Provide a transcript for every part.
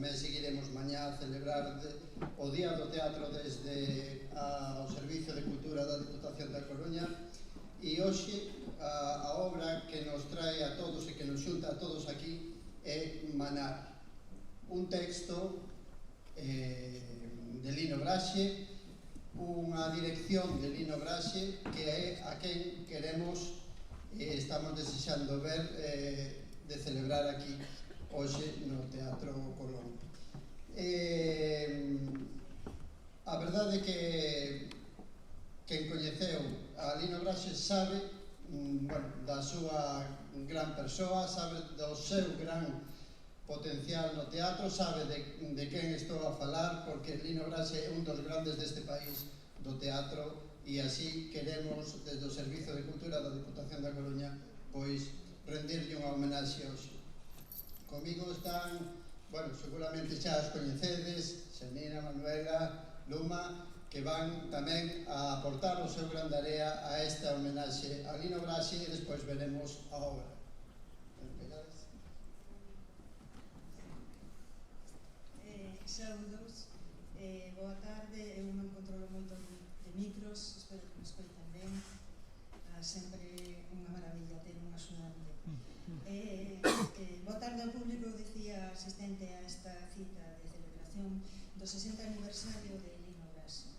tamén seguiremos mañá a celebrar o Día do Teatro desde o Servicio de Cultura da Diputación da Coruña, e hoxe a obra que nos trae a todos e que nos xunta a todos aquí é Manar, un texto de Lino Braxe, unha dirección de Lino Braxe que é a quen queremos e estamos desexando ver de celebrar aquí hoxe no Teatro Colón. A verdade é que quen coñeceu a Lino Braxe sabe da súa gran persoa, sabe do seu gran potencial no teatro, sabe de quen estou a falar, porque Lino Braxe é un dos grandes deste país do teatro, e así queremos, desde o Servicio de Cultura da Diputación da Coruña, pois rendirlle unha homenaxe hoxe. Comigo están, seguramente xa as coñecedes, Xanina, Manuela, Luma, que van tamén a aportar o seu grande area a esta homenaxe a Lino Braxe, e despois veremos a obra. Saúdos, boa tarde. Eu non controlo moito de micros, espero que me escoiten ben. Sempre unha maravilla ter un axudante. Boa tarde ao público, dicía asistente a esta cita de celebración do 60 aniversario de Lino Braxe.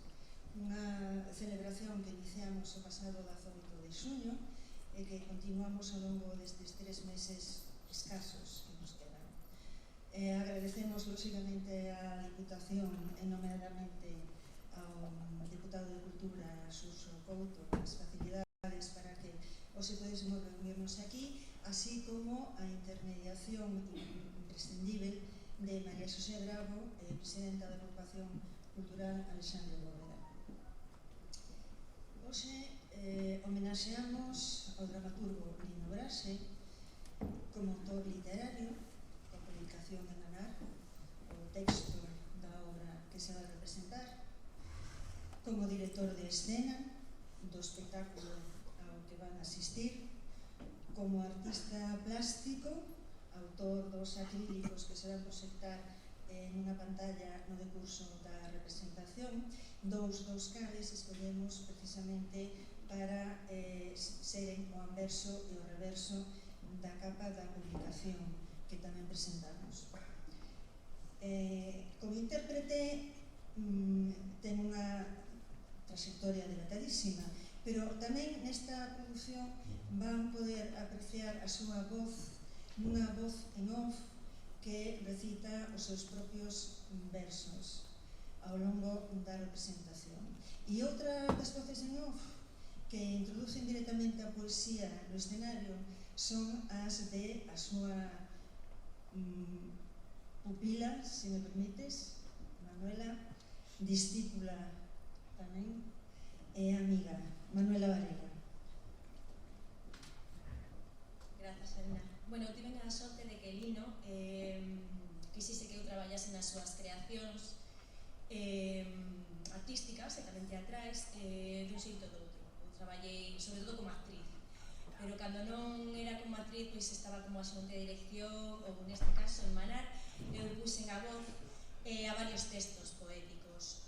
Unha celebración que iniciamos o pasado 18 de xuño e que continuamos ao longo destes 3 meses escasos que nos quedan. Agradecemos, lóxicamente, á Diputación, e nomeadamente ao Deputado de Cultura, Suso Couto, as facilidades para que hoxe podésemos reunirnos aquí, así como a intermediación imprescindible de María Xosé Bravo, presidenta da Agrupación Cultural Alexandre Bóveda. Hoxe homenaxeamos ao dramaturgo Lino Braxe como autor literario, coa publicación de Manar, o texto da obra que se vai representar, como director de escena do espectáculo ao que van asistir, como artista plástico, autor dos acrílicos que se van proxectar nunha pantalla no decurso da representación, dous cales escollemos precisamente para seren o anverso e o reverso da capa da publicación que tamén presentamos. Como intérprete ten unha trayectoria dilatadísima, pero tamén nesta produción van poder apreciar a súa voz nunha voz en off que recita os seus propios versos ao longo da representación. E outra das voces en off que introducen directamente a poesía no escenario son as de a súa pupila, se me permites, Manuela, discípula tamén e amiga, Manuela Varela. Grazas, Elena. Bueno, eu tiven a sorte de que Lino quisise que eu traballase nas súas creacións artísticas e tamén teatrais dun xeito do outro. Eu traballei, sobre todo, como actriz, pero cando non era como actriz, pois estaba como axente de dirección, ou neste caso, en Manar, eu puxen a voz a varios textos poéticos.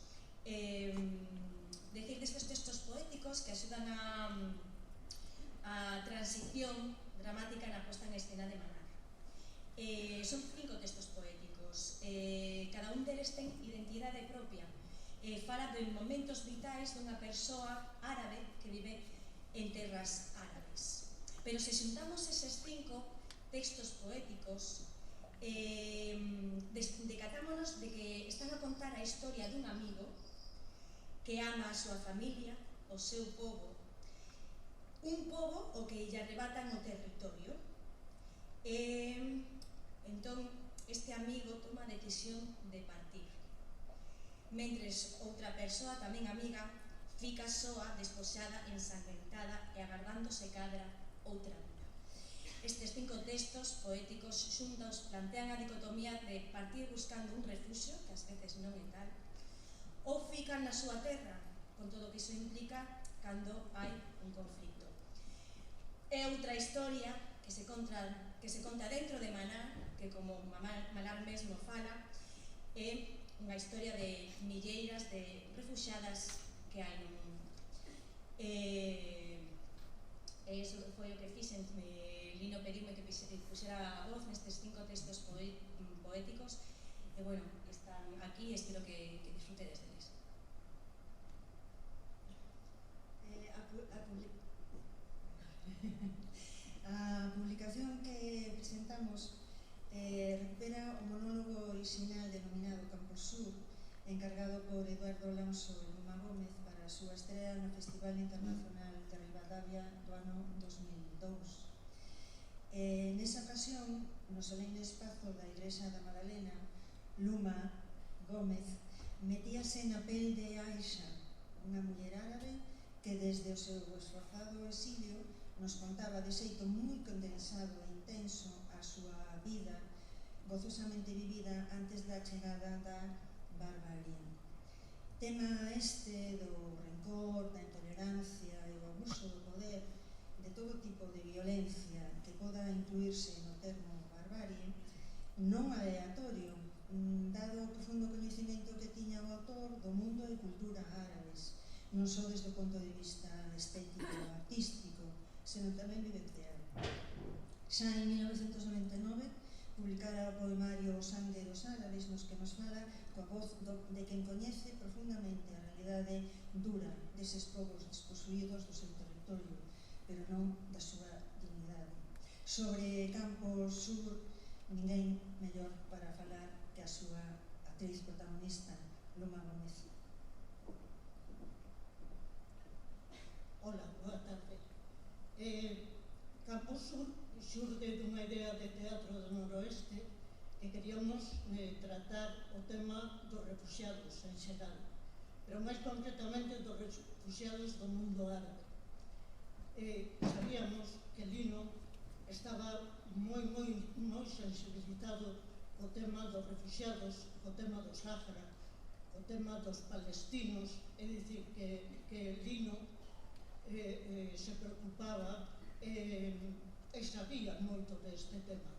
Decir destes textos poéticos que axudan a transición dramática na posta en escena de Manar. Son 5 textos poéticos, cada un deles ten identidade propia, fala de momentos vitais dunha persoa árabe que vive en terras árabes. Pero se xuntamos eses 5 textos poéticos, decatámonos de que están a contar a historia dun amigo que ama a súa familia, o seu pobo, un pobo o que lle arrebatan o territorio. Entón, este amigo toma a decisión de partir, mentres outra persoa, tamén amiga, fica soa, despoxada, ensangrentada e agardando se cadra outra vida. Estes 5 textos poéticos xuntos plantean a dicotomía de partir buscando un refuxio, que ás veces non é tal, ou fican na súa terra, con todo o que iso implica cando hai un conflito. É outra historia que se conta dentro de Manar, que como Manar mesmo fala, é unha historia de milleiras de refuxiadas que hai no mundo. E iso foi o que fixen, Lino pediume que puxera a voz nestes 5 textos poéticos, e bueno, están aquí e espero que disfrutedes deles. A publicación que presentamos recupera o monólogo original denominado Campo Sur, encargado por Eduardo Alonso e Luma Gómez para a súa estrela no Festival Internacional de Ribadavia do ano 2002. Nesa ocasión, no solemne espazo da Igrexa da Madalena, Luma Gómez metíase na pel de Aisha, unha muller árabe que desde o seu esforzado exilio nos contaba de xeito moi condensado e intenso a súa vida gozosamente vivida antes da chegada da barbarie. Tema este do rencor, da intolerancia e o abuso do poder, de todo tipo de violencia que poda incluirse no termo barbarie, non aleatorio, dado o profundo coñecemento que tiña o autor do mundo e cultura árabes, non só desde o punto de vista estético e artístico, senón tamén vivencial. Xa en 1999 publicara o poemario O sangue dos árabes, nos que nos fala coa voz de quen coñece profundamente a realidade dura deses povos desposuídos do seu territorio, pero non da súa dignidade. Sobre Campo Sur, ninguén mellor para falar que a súa actriz protagonista, Luma Gómez. Hola, boa tarde. Campo Sur xurde dunha idea de teatro do noroeste que queríamos tratar o tema dos refuxiados en xeral, pero máis concretamente dos refuxiados do mundo árabe. Sabíamos que Lino estaba moi sensibilizado co tema dos refuxiados, co tema do Sáhara, co tema dos palestinos, é dicir, que Lino se preocupaba e sabía moito deste tema.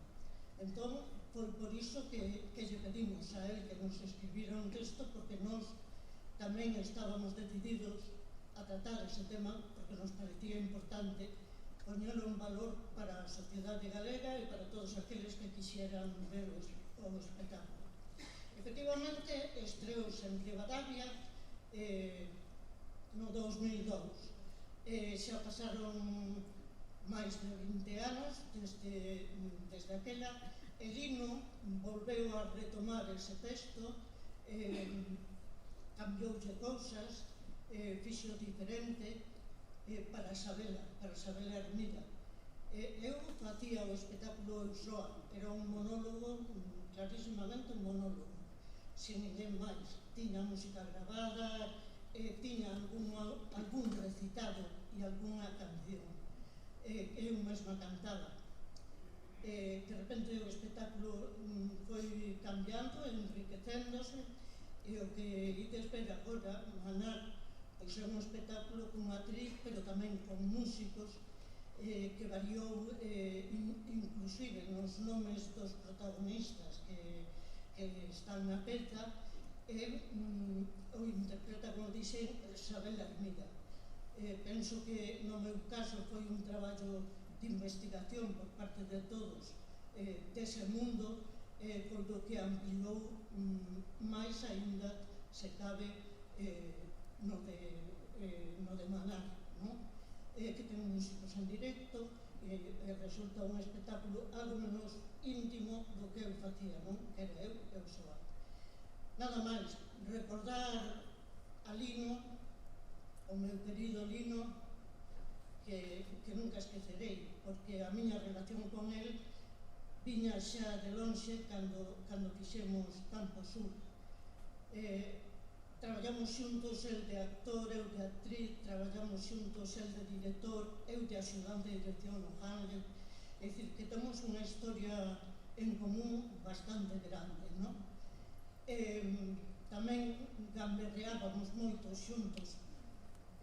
Entón, foi por iso que lle pedimos a él que nos escribira un texto, porque nós tamén estábamos decididos a tratar ese tema, porque nos parecía importante poñelo en valor para a sociedade galega e para todos aqueles que quixeran ver o espectáculo. Efectivamente, estreouse en Ribadavia no 2002. Xa pasaron máis de 20 anos desde aquela, e Lino volveu a retomar ese texto, cambioulle cousas, fixo diferente para sabela Ermida. Eu facía o espectáculo Eusoa, era un monólogo, clarísimamente un monólogo, sin ninguén máis. Tiña música grabada, tiña algún recitado e algunha canción. Eu mesma cantaba. De repente o espectáculo foi cambiando, enriquecéndose, e o que ides ver agora, Manar, pois é un espectáculo con actriz, pero tamén con músicos, que variou inclusive nos nomes dos protagonistas que están na peza, o interpreta, como dixen, Sabela Ermida. Penso que no meu caso foi un traballo de investigación por parte de todos dese mundo, polo que ampliou máis aínda, se cabe, no de Manar, que ten músicos en directo, e resulta un espectáculo algo menos íntimo do que eu facía, que era eu soa. Nada máis, recordar a Lino, o meu querido Lino, que nunca esquecerei, porque a miña relación con el viña xa de lonxe cando fixemos Campo Sur. Traballamos xuntos, el de actor, eu de actriz, traballamos xuntos, el de director, eu de axudante de dirección no Handel. É dicir, que temos unha historia en común bastante grande, non? Tamén gamberreábamos moito xuntos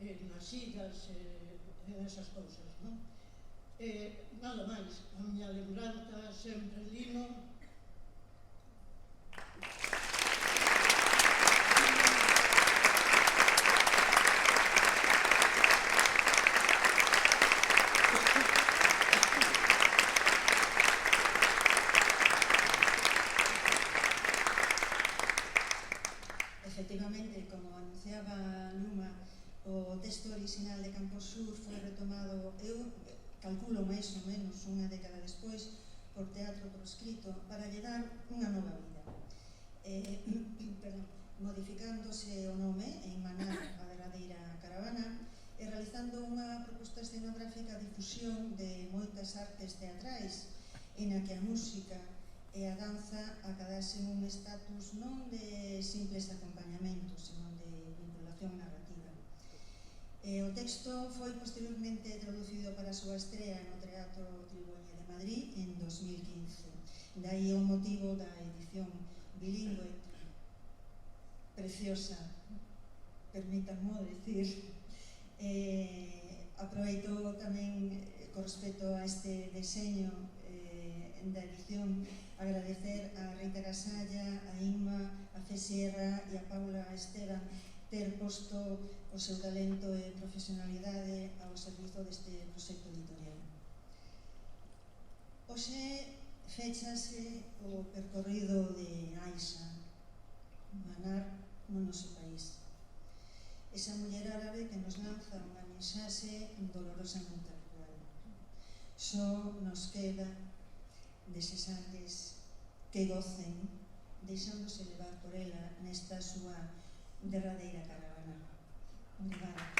nas xiras e nesas cousas, non? Nada máis, a miña lembranza sempre Lino. efectivamente, como anunciaba Numa, o texto original de Camposur foi retomado, eu calculo máis ou menos unha década despois, por teatro proscrito, para lle dar unha nova vida. Modificándose o nome en Manar, a derradeira caravana, e realizando unha proposta escenográfica de difusión de moitas artes teatrais, en a que a música e a danza acadasen un estatus non de simples acompañamentos, senón de vinculación narrativa. O texto foi posteriormente traducido para a súa estrea no Teatro Tribuñe de Madrid en 2015. Daí o motivo da edición bilingüe, preciosa, permítanmo decir. Aproveito tamén, con respecto a este deseño da edición, agradecer a Rita Gasalla, a Inma, a Fe Sierra e a Paula Esteban ter posto o seu talento e profesionalidade ao servizo deste proxecto editorial. Hoxe fechase o percorrido de Aisha, Manar no noso país. Esa muller árabe que nos lanza unha mensaxe dolorosamente actual. Só nos queda desexarles que gocen, deixándose levar por ela nesta súa derradeira caravana. Obrigada.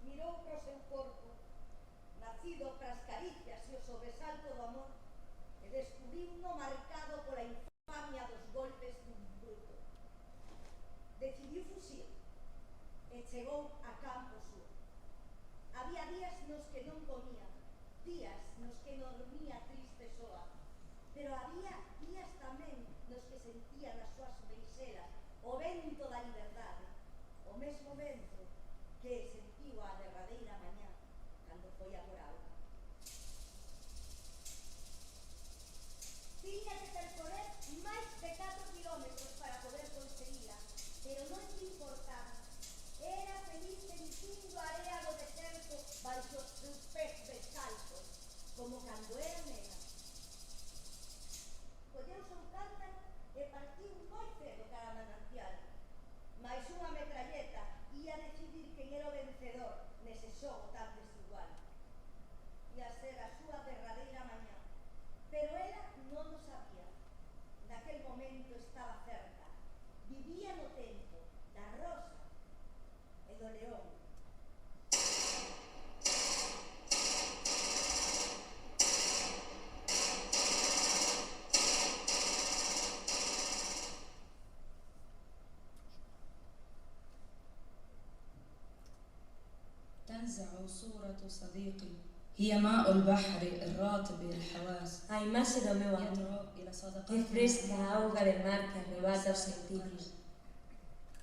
mirou para o seu corpo, nacido para as caricias e o sobresalto do amor, e descubriu no marcado pola infamia dos golpes dun bruto. Decidiu fuxir e chegou a Campo Sur. Había días nos que non comía, días nos que non dormía triste soa, pero había días tamén nos que sentía nas súas meixelas o vento da liberdade, o mesmo vento que sentiu a derradeira mañá cando foi a por auga. Tiña que percorrer máis de 4 kilómetros para poder conseguila, pero non lle importaba. Era feliz sentindo a area do deserto baixo os seus pés descalzos, como cando era nena. Colleu seu cántaro e partiu moi cedo cara a Manantial, mais unha metralleta ia decidir quen era o vencedor nese xogo tan desigual. Ia ser a súa derradeira mañá, pero ela non o sabía. Naquel momento estaba cerca, vivía no tempo da rosa e do león. تنزع صورة صديقي هي ماء البحر الراتب الحواس A imaxe do meu amigo يدعو إلى صداقتنا refresca a auga de mar que arrebata os sentidos.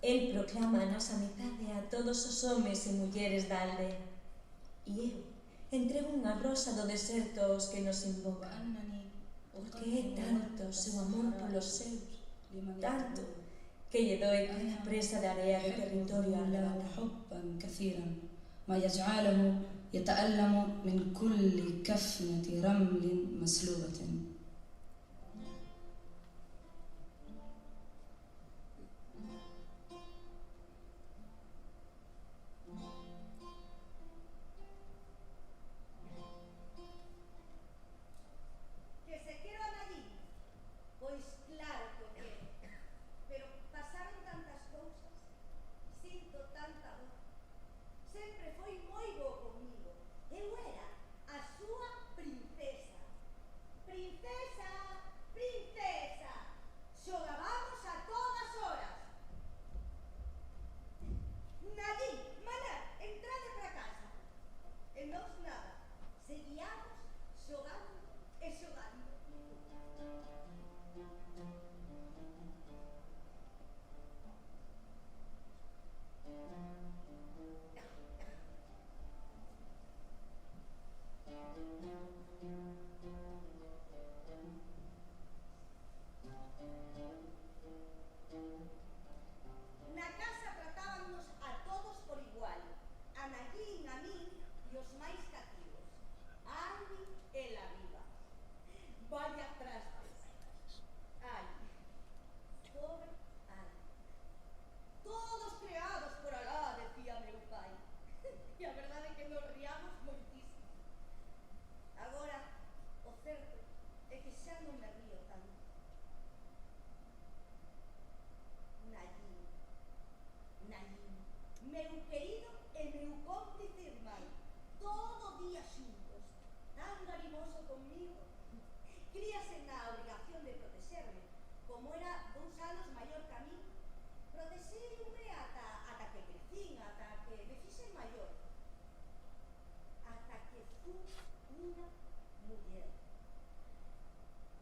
El proclama a nosa amizade a todos os homes e mulleres da aldea. E eu entrego unha rosa do deserto aos que nos invocan, وأنني porque é tanto o seu amor polos seus, لمن tanto يتبعه. que lle doi cada presa de area de territorio a له arrebatar. حبا كثيرا ما يجعله يتألم من كل كفنة رمل مسلوبة. Que se quero a Nayib? Pois claro que o quero, pero pasaron tantas cousas, sinto tanta dor. Sempre foi moi bo comigo, eu era a súa princesa. Princesa, princesa, xogabamos a todas horas. Nayib, Maná, entrade para casa. E nós nada, seguíamos xogando e xogando. Na casa tratábamos a todos por igual, a Nayín, a min e os máis cativos, a Andy e la viva. Vaya trastes. Ai, pobre Andy. Todos creados por Alá, decía meu pai. E a verdade é que nos riamos moitísimo. Agora, o certo é que xa non me río tanto. Nayín, Nayín, meu querido e meu cómplice irmán, todo o día xuntos, tan garimoso conmigo. Críase na obrigación de protexerme, como era 2 anos maior que a mí. Protexeume ata que crecín, ata que me fixen maior, ata que fui unha muller.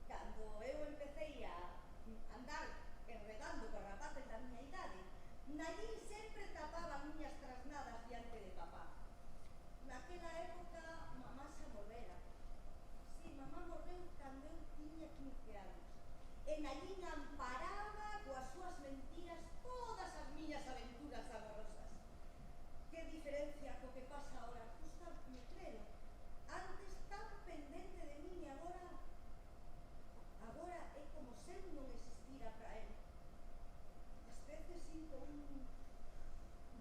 Cando eu empecé a andar enredando con rapaces da miña idade, Nayín sempre tapaba as miñas trasnadas diante de papá. Naquela época, mamá xa morrera. Si, mamá morreu cando eu tiña 15 anos. E Nayín amparaba coas súas mentiras todas as miñas aventuras amorosas. Que diferencia co que pasa ahora, custa me crelo. Antes tan pendente de min e agora é como se eu non existira para él. Ás veces sinto un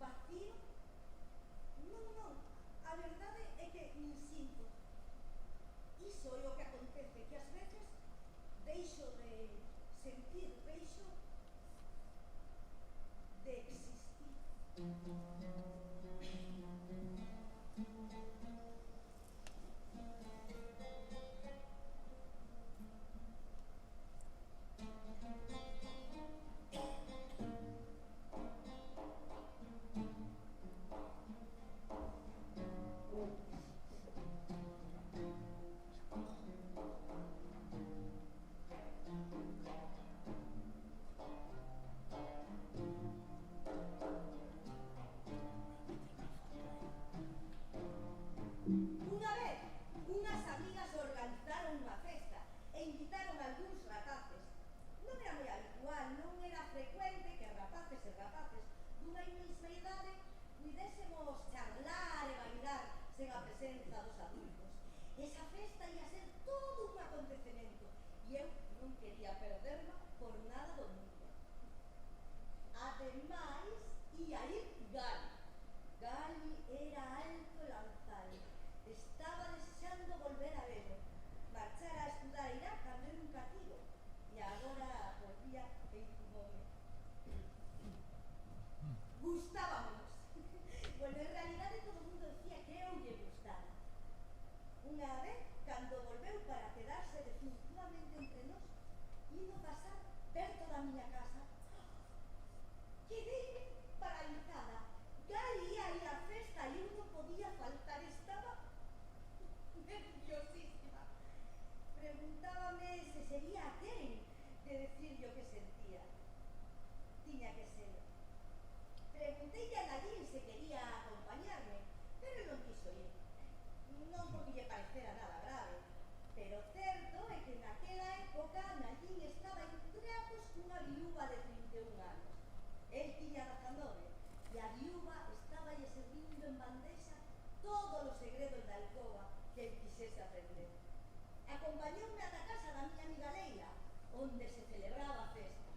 vacío. Non, a verdade é que nin sinto. Iso é o que acontece, que ás veces deixo de sentir, deixo de existir. e rapaces dunha mesma idade puidésemos charlar e bailar sen a presenza dos adultos. Esa festa ia ser todo un acontecemento e eu non quería perderma por nada do mundo. Ademais, ia ir Gali. Gali era alto lanzal. Estaba desexando volver a velo. Marchara a estudar a Irak cando era un cativo e agora volvía feito un home. Gustábamos. Bueno, en realidade todo o mundo decía que eu lle gustara. Unha vez, cando volveu para quedarse definitivamente entre nós, indo pasar perto da miña casa, quedei paralizada. Gali ia ir á festa e eu non podía faltar. Estaba nerviosísima. Preguntábame se sería aquel de decirlle o que sentía. Tiña que ser. Preguntei a Nadine se quería acompañarme, pero non quiso ir. Non porque lle parecera nada grave, pero certo é que naquela época Nadine estaba en trapos cunha viúva de 31 anos. El tiña 19 e a viúva estaba lle servindo en bandexa todos os segredos da alcoba que el quixese aprender. Acompañoume ata casa da miña amiga Leila, onde se celebraba a festa.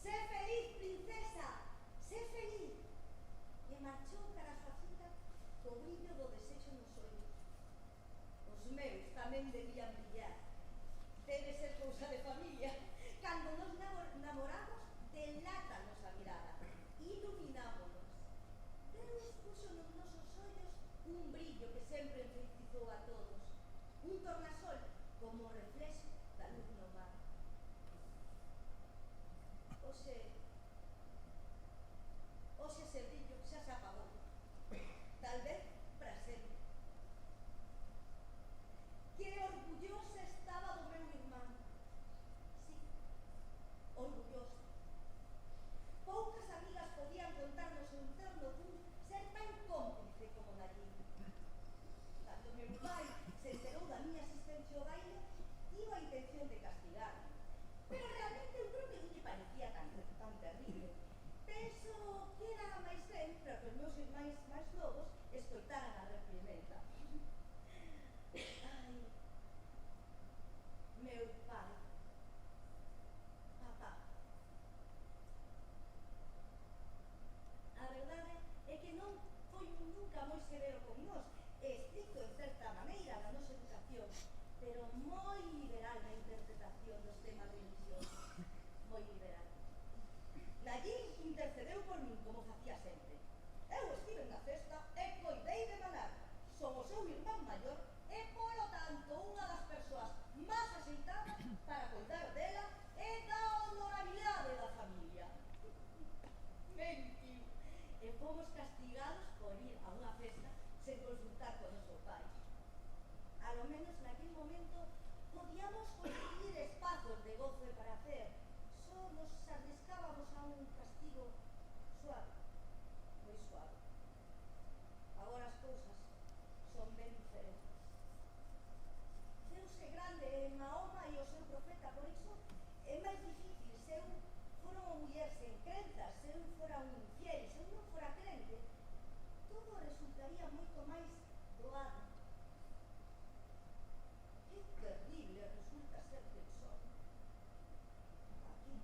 Sé feliz, princesa, sé feliz. E marchou cara a súa cita co brillo do desexo nos ollos. Os meus tamén debían brillar. Debe ser cousa de familia. Cando nos namoramos, delátanos a mirada, iluminámonos. Deus puxo nos nosos ollos un brillo que sempre enfeitizou a todos, un tornasol como o reflexo da luz no mar. Hoxe ese brillo xa se apagou, tal vez para sempre. Que orgullosa estaba do meu irmán. Sí, orgullosa. Poucas amigas podían contarnos o interno dun ser tan cómplice como Nadine. Cando meu pai se enterou da miña asistencia ao baile, tivo a intención de castigarme, pero realmente eu creo que non lle parecía tan terrible. Penso que era máis ben para que os meus irmáns máis novos escoitaran a reprimenda. Ai, meu pai, papá. A verdade é que non foi nunca moi severo con nós, estricto en certa maneira na nosa educación, pero moi liberal na interpretación dos temas religiosos, moi liberal. Nadine intercedeu por min, como facía sempre. Eu estive na festa e coidei de manar. Son o seu irmán maior e, polo tanto, unha das persoas máis axeitadas para coidar dela e da honorabilidade da familia. Mentiu. E fomos castigados por ir a unha festa sen consultar con noso pai. A lo menos naquele momento podíamos conseguir espazos de goce para hacer. Só nos arriscábamos a un castigo suave, moi suave. Agora as cousas son ben diferentes. Deus é grande e Mahoma e o seu profeta, por iso é máis difícil. Se eu fora unha muller sen crenzas, se eu fora un infiel, se eu non fora crente, todo resultaría moito máis doado. Que terrible resulta ser quen son. Aquí.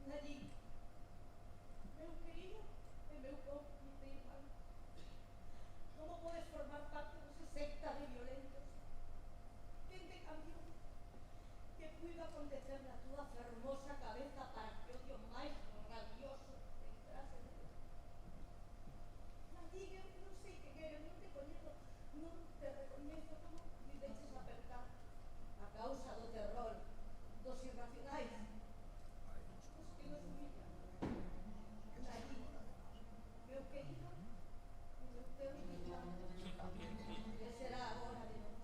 Nadine, meu querido e meu cómplice irmán, como podes formar parte desa secta de violentos? Quen te cambiou? Que puido acontecer na túa fermosa cabeza para que o odio máis rabioso entrase nela? Nadine, eu non sei quen eres, non te coñezo, non te recoñezo. Como me deixes apertar a causa do terror, dos irracionais, os que nos humillan. Nadine, meu querido, meu teu irmán, que será agora de nós?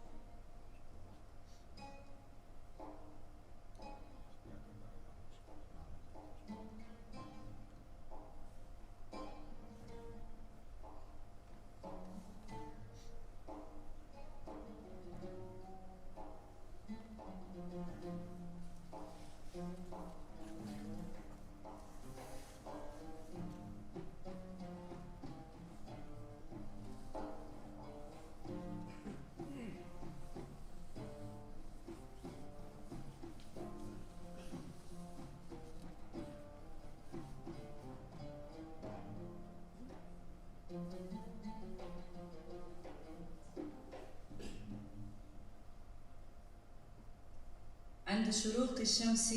عند شروق الشمس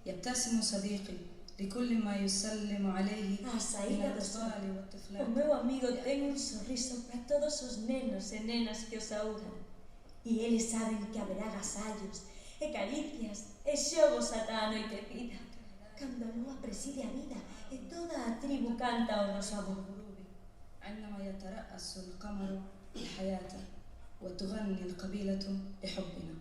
يبتسم صديقي لكل ما يسلم عليه A من saída do sol, الأطفال o والطفلات. meu amigo ten un sorriso para todos os nenos e nenas que o saúdan. E eles saben que haberá agasallos, e caricias, e xogos ata a noitecida. Cando a lúa preside a vida, e toda a tribu canta o noso amor. عندما يترأس القمر الحياة وتغني القبيلة لحبنا.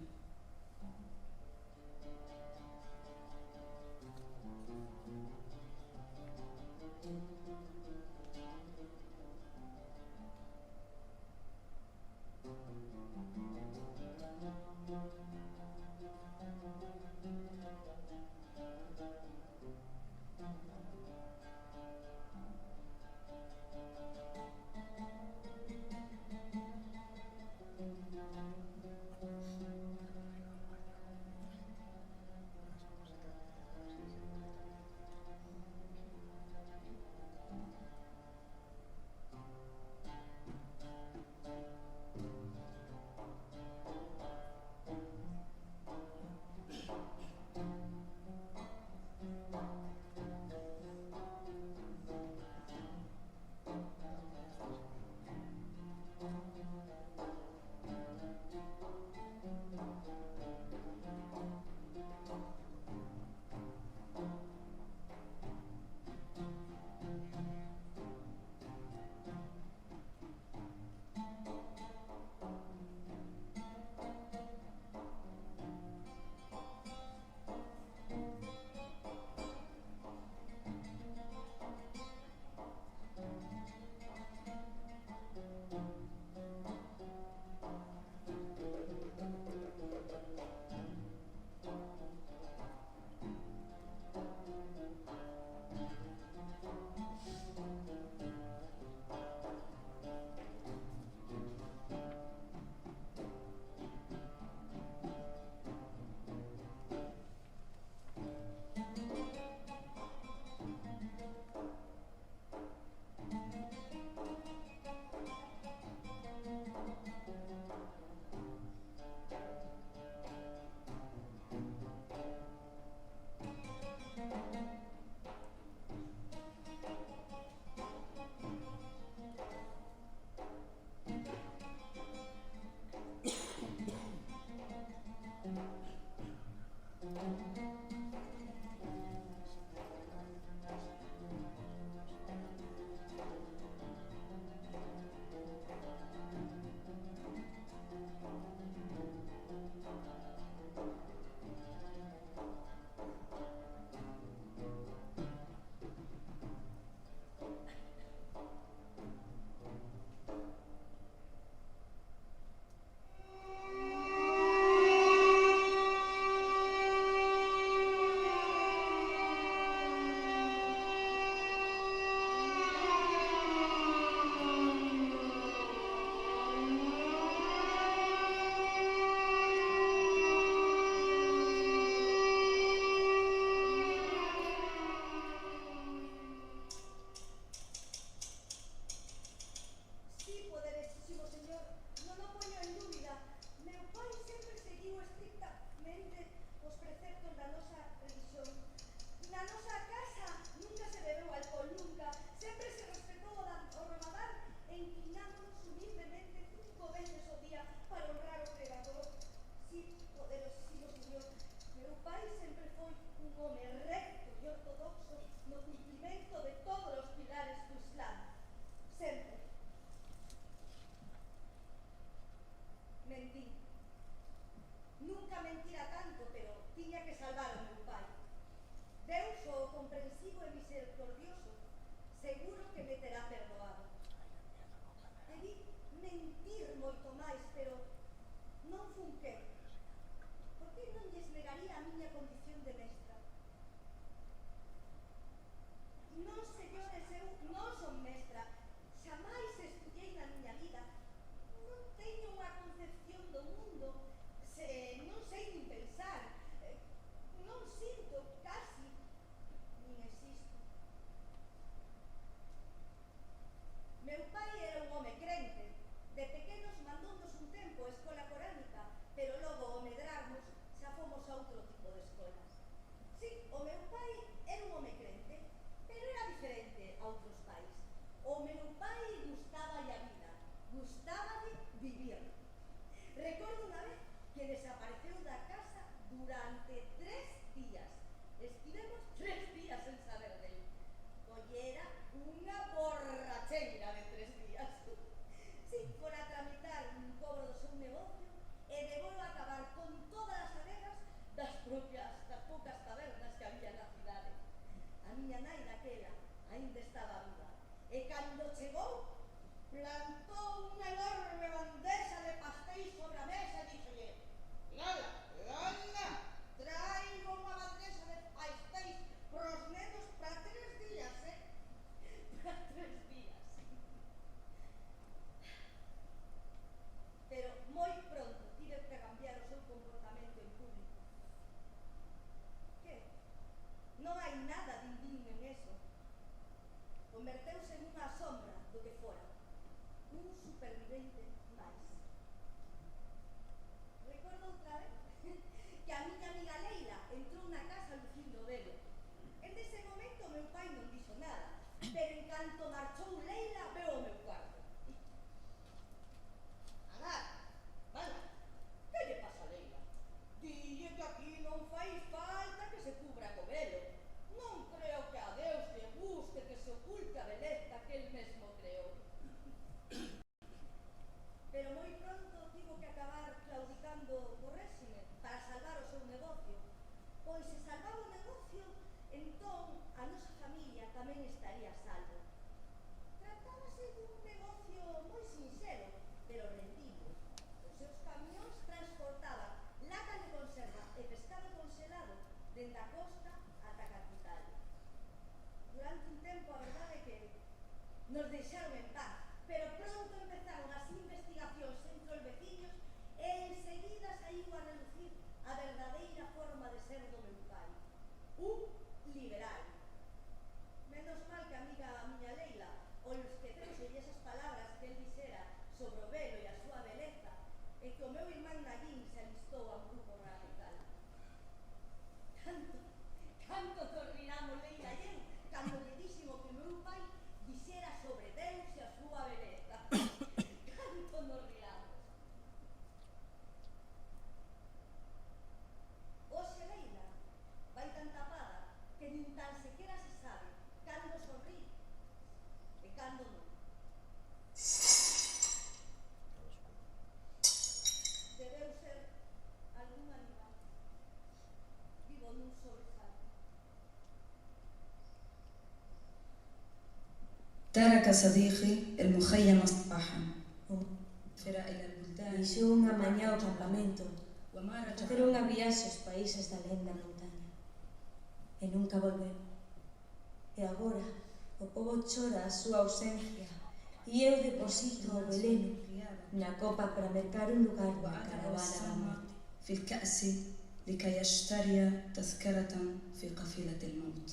pai era un home crente. De pequenos mandounos un tempo a escola coránica, pero logo ao medrarnos xa fomos a outro tipo de escolas. Sí, o meu pai era un home crente, pero era diferente a outros pais. O meu pai gustaba a vida, gustaba de vivir. Recordo unha vez que desapareceu da casa durante 3 días. Estivemos 3 días sen saber del. Collera unha borracheira de 3 días. Sí, fora a tramitar un cobro do seu negocio e levou a acabar con todas as adegas das poucas tabernas que había na cidade. A miña nai daquela aínda estaba viva e cando chegou plantou unha enorme bandexa de pastéis sobre a mesa e dixolle: Lola, Lola, traigo unha bandexa de pastéis pros nenos para 3 días, para 3 días. Pero moi pronto tive que cambiar o seu comportamento en público. Que? Non hai nada de indigno en eso. Converteuse en unha sombra do que fora, un supervivente máis. Recordo outra vez que a miña amiga Leila entrou na casa lucindo o velo. En ese momento meu pai non dixo nada, pero en canto marchou Leila veu ao meu cuarto. Agar, vale, que lle pasa a Leila? Dille que aquí non fai falta que se cubra co velo. Non creo que a Deus lle guste que se oculte a beleza que el mesmo creou. Pero moi pronto tivo que acabar claudicando co réxime para salvar o seu negocio. Pois se salvaba o negocio, entón a nosa familia tamén estaría a salvo. Tratábase dun negocio moi sinxelo, pero rendido. Os seus camións transportaban lata de conserva e pescado congelado dende a costa ata a capital. Durante un tempo a verdade é que nos deixaron en paz, pero pronto empezaron as investigacións entre os veciños e enseguida saiu a relucir a verdadeira forma de ser do meu pai. Un liberal. Menos mal que a miña Leila o esqueceuse esas palabras que el dixera sobre o velo e a súa beleza e que o meu irmán Nagín se alistou a un grupo radical. Canto nos riramos Leila e eu cando lle dixemos que o meu pai dixera sobre Deus e a súa beleza. Canto nos riramos. Hoxe Leila vai tan tapada que nin tan sequera se sabe cando sorrí e cando non. Debeu ser algún animal. Vivo nun sobresalto. ترك صديقي المخيم صباحا فر إلى البلدان Deixou unha mañá o campamento, وما رجع facer unha viaxe aos países da lenda montaña. E nunca volveu. E agora o pobo chora a súa ausencia e eu deposito o veleno na copa para mercar un lugar na وأكل caravana da السم morte. في الكأس لكي يشتري تذكرة في قافلة الموت.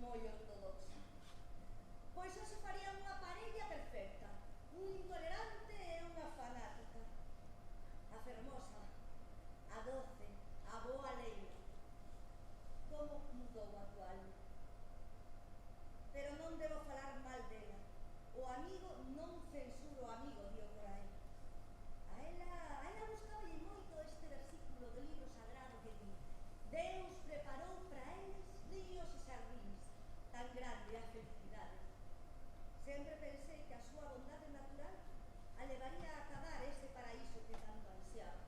moi ortodoxa. Pois xa se faría unha parella perfecta, un intolerante e unha fanática. A fermosa, a doce, a boa Leila. Como mudou a tua alma? Pero non debo falar mal dela. O amigo non censura o amigo, dio por aí. A ela gustaballe moito este versículo do libro sagrado que di: Deus preparou para eles ríos e xardíns, tan grande a felicidade. Sempre pensei que a súa bondade natural a levaría a acabar ese paraíso que tanto ansiaba.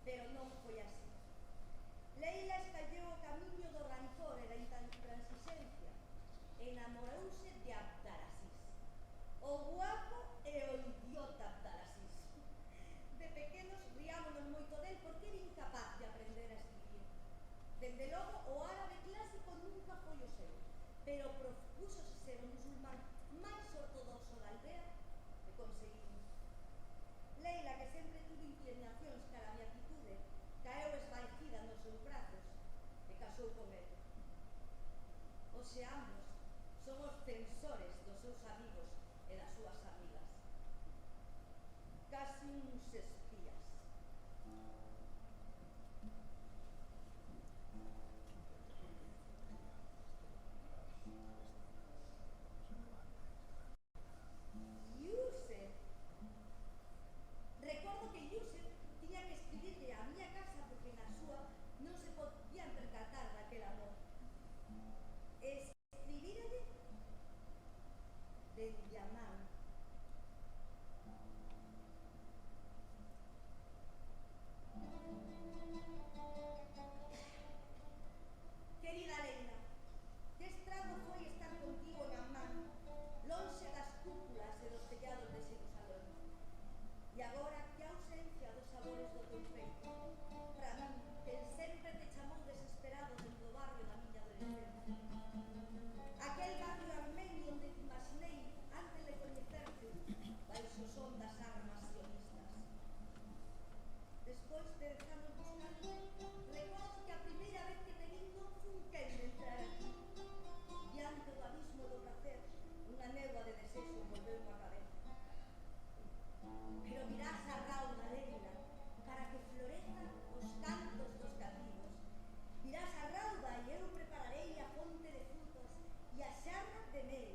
Pero non foi así. Leila escalleu o camiño do rancor e da intransigencia. Enamorouse de Abdalaziz, o guapo e o idiota Abdalaziz. De pequenos riámonos moito del porque era incapaz de aprender a escribir. Dende logo, o árabe clásico nunca foi o seu, pero propúxose ser o musulmán máis ortodoxo da aldea e conseguimos. Leila, que sempre tuvo inclinacións cara a beatitude, caeu esvaecida nos seus brazos e casou con el. Hoxe ambos son os censores dos seus amigos e das súas amigas. Casi uns espías. Yusef. Recordo que Yusef tiña que escribirle á miña casa porque na súa non se podían percatar daquel amor. Escribírale dende a man. Querida Leila, que estrago foi estar contigo en Amman, lonxe das cúpulas e dos tellados de Xerusalén. E agora, que ausencia dos sabores do teu peito. Para min, que sempre te chamou desesperado dentro do barrio da miña adolescencia. Aquel barrio armenio onde te imaginei antes de coñecerte, baixo son das armas sionistas. Despois de 10 anos buscando, recordo que a primeira vez que te vi non fun quen de entrar aquí. Diante do abismo do prazer, unha néboa de desexo envolveu a cabeza. Pero mirás a rauda, Leila, para que florezan os cantos dos cativos. Mirás a rauda e eu prepararei a fonte de frutos e a xarra de mel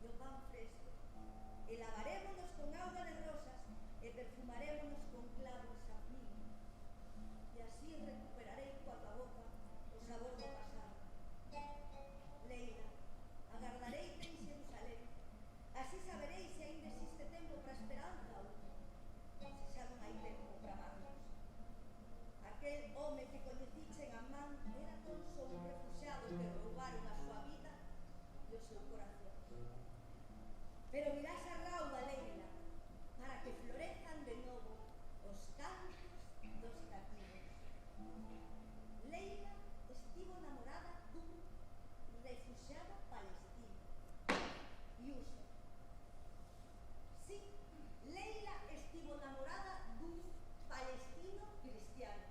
e o pan fresco. E lavarémonos con auga de rosas e perfumarémonos con clavo e xafín. E así recuperarei coa tua boca o sabor do pasado. Leila, agardareite en Xerusalén. Así saberei se ainda existe tempo para a esperanza ou se xa non hai tempo para amarnos. Aquel home que coñeciche en Amman era ton só un refuxiado que roubaron a súa vida e o seu corazón. Pero mirás a rauda, Leila, para que florezan de novo os cantos dos cativos. Leila estivo namorada dun refuxiado palestino, Yusef. Sí, Leila estivo namorada dun palestino cristiano.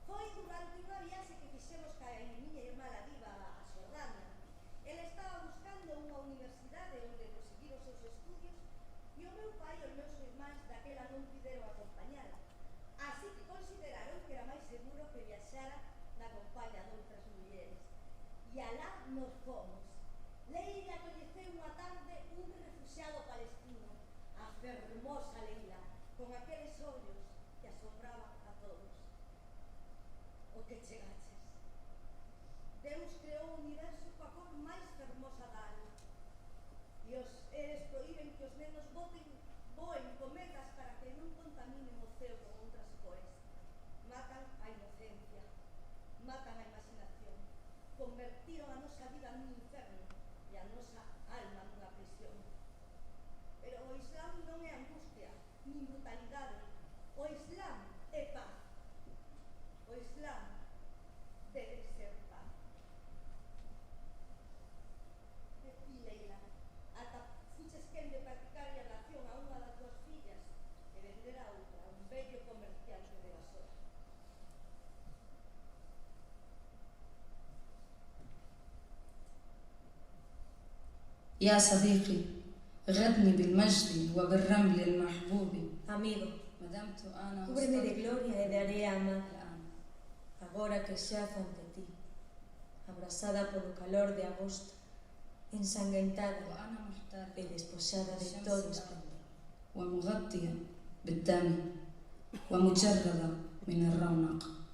Foi durante unha viaxe que fixemos ca miña irmá Ladiva a Xordania. Ela estaba buscando unha universidade onde proseguir os seus estudios e o meu pai e os meus irmáns daquela non puderon acompañala. Así que consideraron que era máis seguro que viaxara na compañía de outras mulleres. E alá nos fomos. Leila coñeceu unha tarde un refuxiado palestino, a fermosa Leila, con aqueles ollos que asombraban a todos. O que chegaches. Deus creou o universo coa cor máis fermosa da alma. E os seres proíben que os nenos voen cometas para que non contaminen o ceo con outras cores. Matan a inocencia, matan a imaginación, convertiron a nosa vida nun inferno e a nosa alma nunha prisión. Pero o Islam non é angustia, nin brutalidade. O Islam é paz. O Islam debe ser paz. E ti, Leila, ata fuches quen de practicar violación a unha das túas fillas e vender a outra, un bello comerciante de basura. يا صديقي غدني بالمجد وبالرمل المحبوب Amigo, ما دمت أنا cúbreme de مصطلح gloria e de area amada, الآن agora que xazo ante ti, abrasada polo calor de agosto, ensanguentada وأنا e محترقة desposada de todo esplendor. ومغطية بالدم ومجردة من الرونق.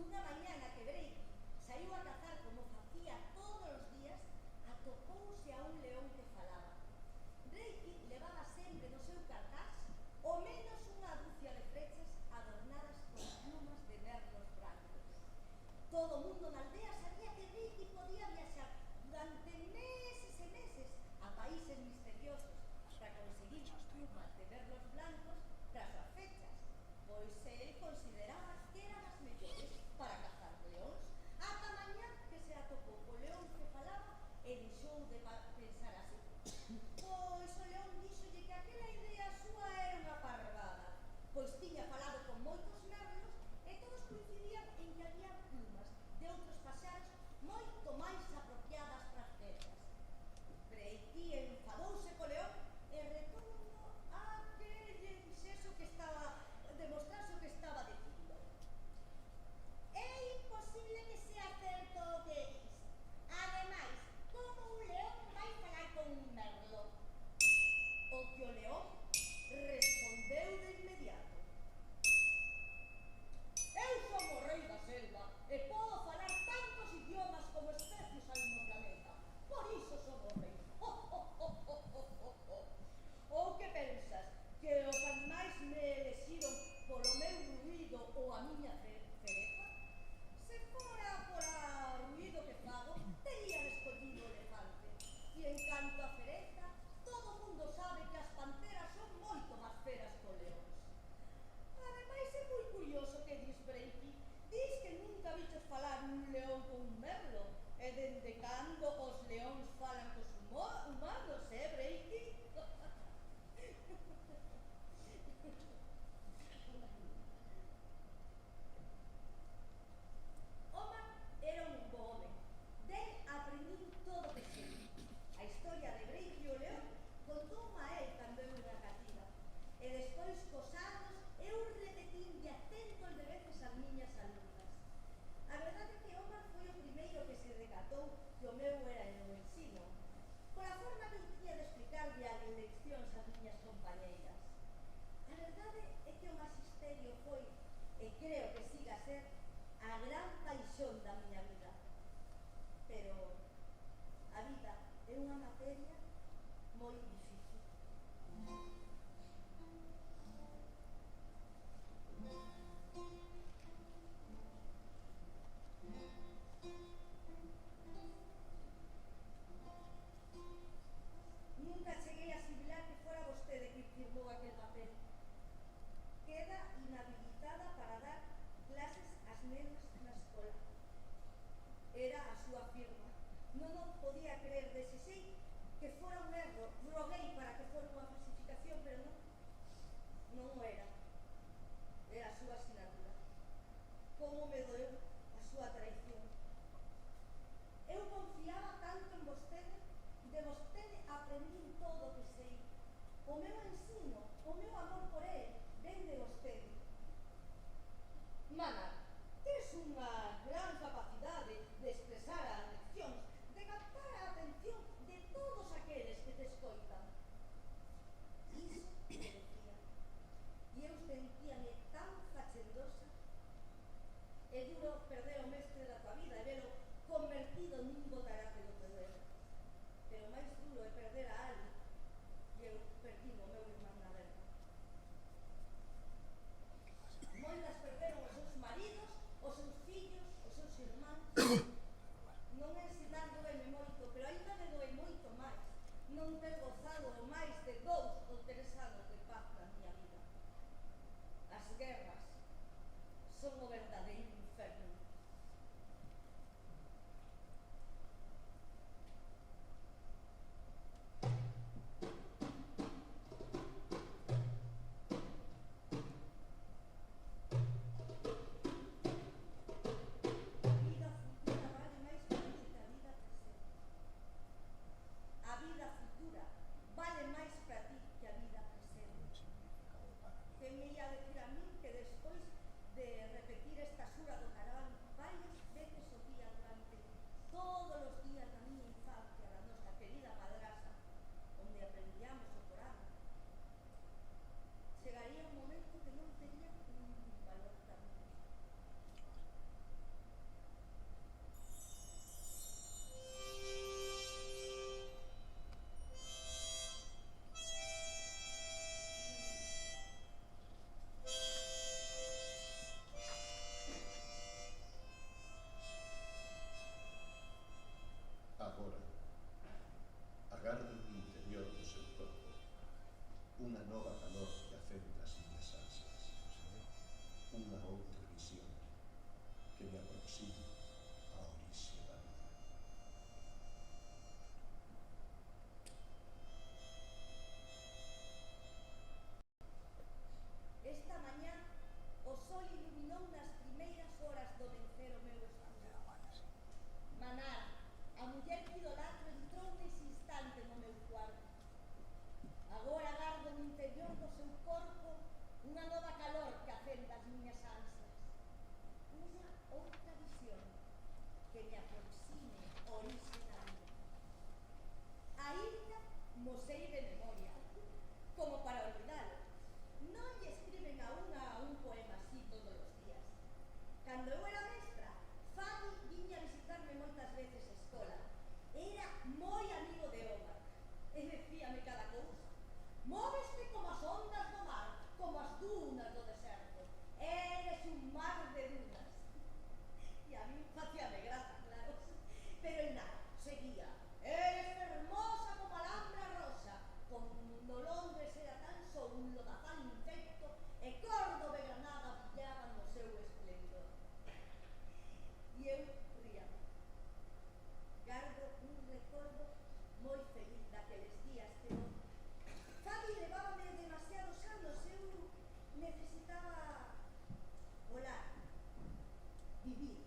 Unha mañana que Breiki saiu a cazar como facía todos os días, atopouse a un león que falaba. Breiki levaba sempre no seu cartaz ao menos unha dúcia de flechas adornadas con plumas de merlos brancos. Todo o mundo na aldea sabía que Breiki podía viaxar durante meses e meses a países misteriosos para conseguir plumas de merlos blancos para as súas fechas, pois el consideraba que eran as mellores para cazar leóns, ata mañá que se atopou co león que falaba e deixou de pensar así. Pois o león díxolle que aquela idea súa era unha parvada, pois tiña falado con moitos merlos e todos coincidían en que había plumas de outros paxaros moito máis apropiadas para as fechas. Breiki enfadouse co león e retouno a que lle dixese o que estaba, demostrase o que estaba dicindo. É imposible que sea certo o que dis. Ademais, como un león vai falar con un merlo? O que o león respondeu de inmediato: eu son o rei da selva e podo falar tantos idiomas como especies hai no planeta. Por iso son o rei. Ou que pensas? Que os animais me elexiron polo meu ruído ou a miña fereza? Se fora por a ruído que fago, terían escollido o elefante. E en canto a fereza, todo o mundo sabe que as panteras son moito máis feras que os leóns. Ademais, é moi curioso que dis, Breiki. Dis que nunca viches falar un león con un merlo. E dende cando os leóns falan cos humanos, Breiki? Omar era un bo home. Del aprendín todo o que sei. A historia de Breiki o león contou a él cando eu era cativa. E despois cos anos eu repetín de centos de veces as miñas alumnas. A verdade é que Omar foi o primeiro que se decatou que o meu era en o ensino, pola forma que eu tiña de explicarlle as leccións ás miñas compañeiras. A verdade é que o magisterio foi, e creo que siga a ser, a gran paixón da miña vida. Pero a vida é unha materia moi difícil. Nunca cheguei a asimilar que fora vostede que firmou aquel papel. Queda inhabilitada para dar clases ás nenas na escola. Era a súa firma. Non o podía creer, desexei que fora un erro, roguei para que fora unha falsificación, pero non o era. Era a súa asinatura. Como me doeu a súa traición. Eu confiaba tanto en vostede, de vostede aprendín todo o que sei. O meu ensino, o meu amor por él, ven de vostede. Mana, tes unha gran capacidade de expresar as leccións, de captar a atención de todos aqueles que te escoitan. Iso me decía. E eu sentíame tan fachendosa. É duro perder o mestre da tua vida e velo convertido nun botarate do poder. Pero máis duro é perder a Ali, e eu perdín o meu irmán na guerra. Moitas perderon os seus maridos, os seus fillos, os seus irmáns. Non ensinar doeme moito, pero ainda me doe moito máis non ter gozado máis de 2 ou 3 anos de paz na miña vida. As guerras son o verdadeiro inferno. A vida futura vale máis para ti que a vida presente. Que me ia decir a min que despois de repetir esta sura do Corán varias veces o día durante todos os días da miña infancia da nosa querida madrasa, onde aprendíamos o Corán, chegaría un momento que non tería un valor tan mío. Agora, agardo no interior do seu corpo unha nova calor que afenta as miñas ansias, unha outra visión que me aproxima á orixe da vida. Esta mañá o sol iluminou nas primeiras horas do vencer o meu estudo. Manar, a muller que idolatro, entrou nese instante no meu cuarto. Agora gardo no interior do seu corpo unha nova calor que afenta as miñas ansias. Unha outra visión que me aproxime ao orixe da vida. Aínda mo sei de memoria, como para olvidalo. Non lle escriben a un poema así todos os días. Cando eu era mestra, Fanny viña a visitarme moitas veces a escola. Era moi amigo de Omar e decíame cada cousa. Móveste como as ondas do mar, como as dunas do deserto. Eres un mar de dunas. E a mí facíame graza, claro. Pero en nada, seguía. Eres hermosa como alhambra rosa. Como Londres era tan só un lodazal infecto e Córdoba e Granada brillaban no seu esplendor. E eu ríame. Gardo un recordo moi feliz daqueles días, pero Fabi levábame demasiados anos. Eu necesitaba volar, vivir.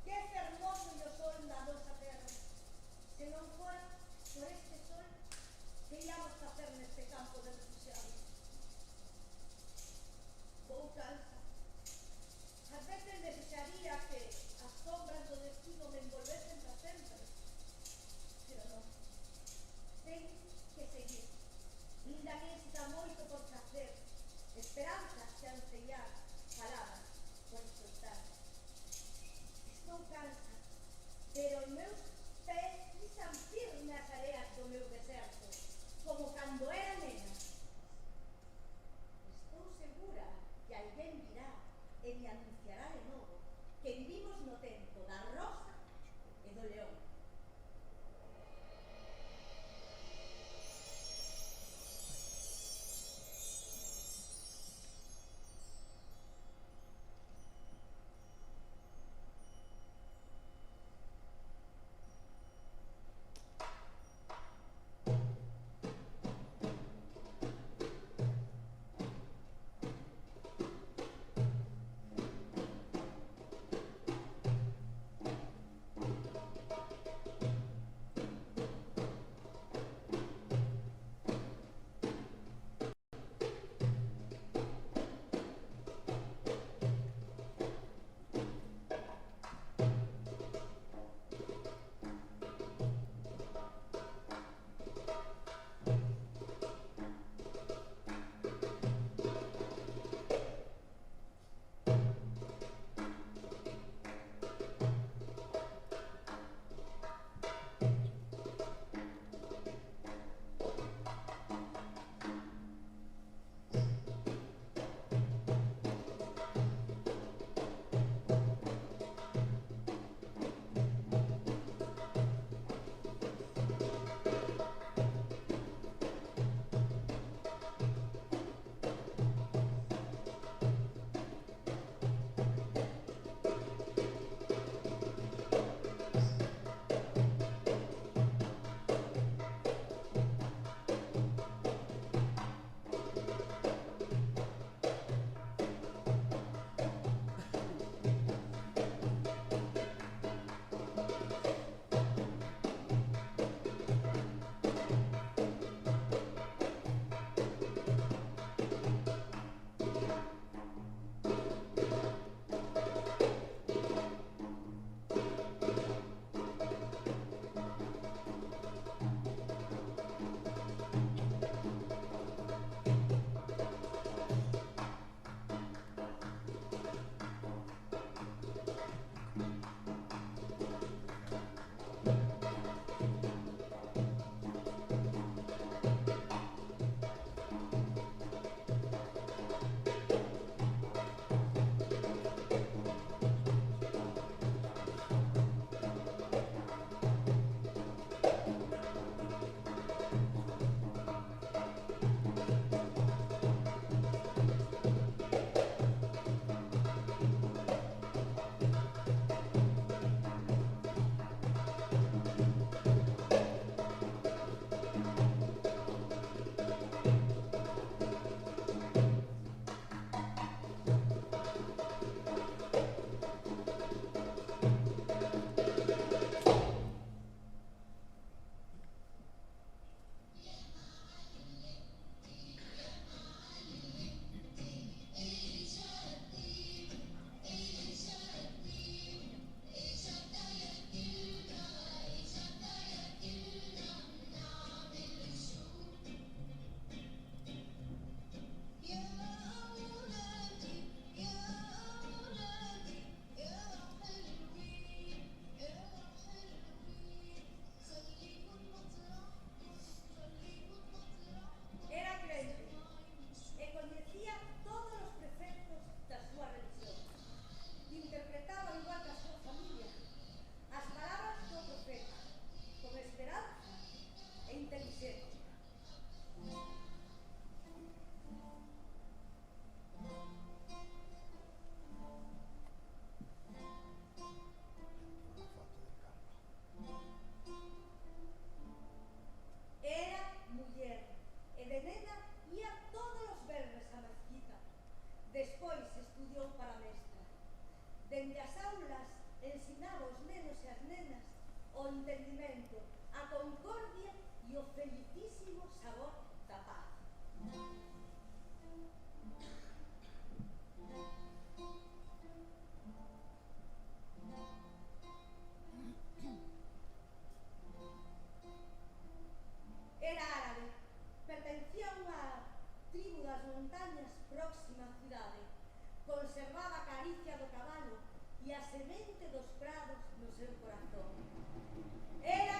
Que fermoso e o sol da nosa terra. Se non fora por este sol, que íamos facer neste campo de refugiados? Vou cansa. Ás veces desearía que as sombras do destino me envolvesen para sempre. Pero non. Ten que seguir. Inda que está moito por facer. Esperanzas que ansellar, palabras por soltar. Estou cansa, pero os meus pés pisan firme as areas do meu deserto, como cando era nena. Estou segura que alguén virá e me anunciará de novo que vivimos no tempo da rosa e do león. intelixente. Era muller e de nena ia todos os verdes a mezquita. Despois estudiou para mestra. Dende as aulas ensinaba aos nenos e as nenas o entendimento, a concordia e o felicísimo sabor da paz. Era árabe, pertencía a unha tribu das montañas próxima á cidade, conservaba a caricia do cabalo e a semente dos prados no seu corazón. Era